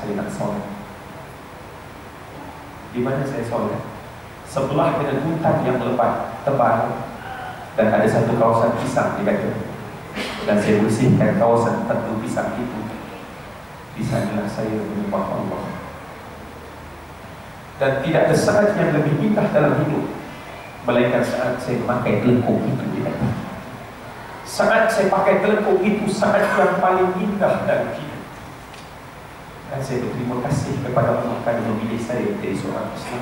saya nak solat. Di mana saya solat? Sebelah dengan hutan yang lebat, tebal, dan ada satu kawasan pisang di kata. Dan saya bersihkan kawasan tentu pisang itu. Di sanalah saya menyembah Allah. Dan tidak ada saat yang lebih indah dalam hidup melainkan saat saya memakai telekung itu di kata. Saat saya pakai telekung itu saat yang paling indah dalam hidup. Dan saya berterima kasih kepada Allah kerana memilih saya menjadi seorang Islam.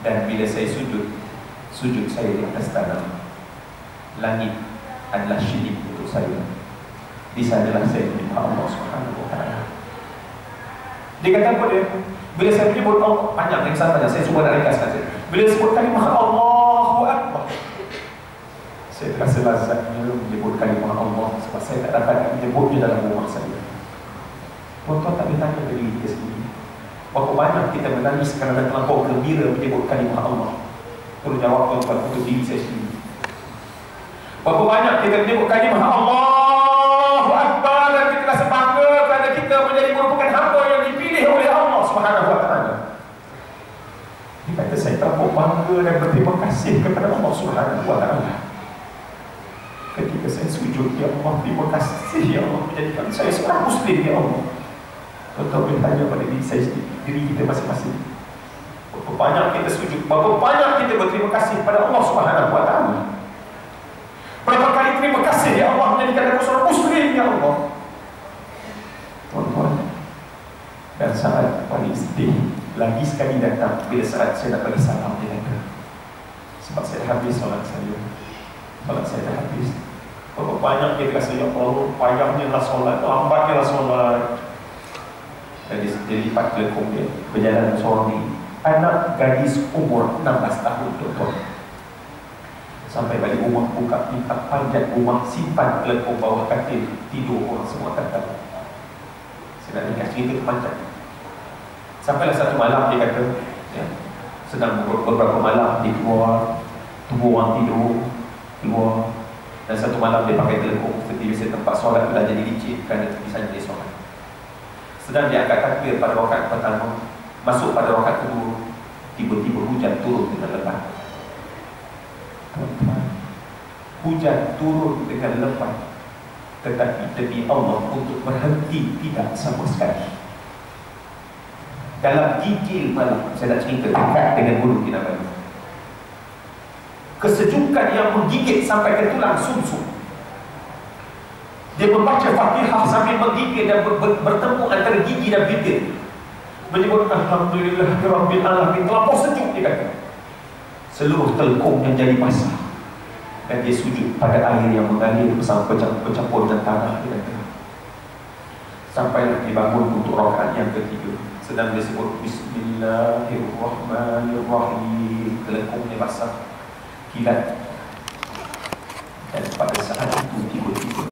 Dan bila saya sujud, sujud saya di atas tanah. Langit adalah syihid untuk saya. Di sanalah saya menyembah Allah Subhanahu wa ta'ala. Dia kata apa dia? Bila saya menyebut Allah, panjang yang saya cuba nak ringkaskan saya. Bila sebut kalimah Allahu Akbar, saya terasa lazatnya menyebut kalimah Allah sebab saya tak dapat menyebutnya dalam rumah saya. Tuan-tuan tak boleh tanya ke diri kita sendiri, berapa banyak kita menangis kerana terlampau gembira menyebut kalimah Allah? Perlu jawab tuan-tuan untuk diri saya sendiri. Berapa banyak kita menyebut kalimah Allahu Akbar dan kita rasa bangga kerana kita menjadi merupakan hamba yang dipilih oleh Allah Subhanahu wa ta'ala. Dia kata saya terlampau bangga dan berterima kasih kepada Allah Subhanahu wa ta'ala. Ketika saya sujud, ya Allah, terima kasih ya Allah menjadikan saya seorang Muslim, ya Allah. Tuan-tuan boleh tanya pada diri saya sendiri, diri kita masing-masing. Berapa banyak kita sujud, berapa banyak kita berterima kasih kepada Allah Subhanahu wa ta'ala. Berapa kali terima kasih ya Allah menjadikan aku seorang Muslim, ya Allah. Tuan-tuan, dan saat paling sedih lagi sekali datang bila saat saya nak bagi salam dia kata, sebab saya dah habis solat saya. Solat saya dah habis. Berapa banyak kita rasa ya Allah, payahnya lah solat, lambatnya lah solat. Dan dia lipat telekung dia, berjalan seorang ni, anak gadis umur 16 tahun, tuan-tuan. Sampai balik rumah, buka tingkap, panjat rumah, simpan telekung bawah katil, tidur orang semua kata. Saya nak ringkas cerita tu panjang. Sampailah satu malam dia kata, ya, sedang beberapa malam dia keluar, tunggu orang tidur, keluar. Dan satu malam dia pakai telekung, seperti biasa tempat solat tu dah jadi licin kerana di sana dia solat. Sedang dia angkat takbir pada rakaat pertama, masuk pada rakaat kedua, tiba-tiba hujan turun dengan lebat. Hujan turun dengan lebat, tetapi demi Allah untuk berhenti tidak sama sekali. Dalam gigil malam, saya nak cerita dekat dengan Gunung Kinabalu. Kesejukan yang menggigit sampai ke tulang sumsum. Dia membaca Fatihah sambil menggigil dan bertemu antara gigi dan bibir, menyebut Alhamdulillahirabbil alamin. Terlampau sejuk dia kata. Seluruh telekung yang jadi basah. Dan dia sujud pada air yang mengalir bersama bercampur dengan tanah, dia kata. Sampailah dibangun untuk rakaat yang ketiga. Sedang dia sebut Bismillahirrahmanirrahim. Telekungnya basah, kilat. Dan pada saat itu tiba-tiba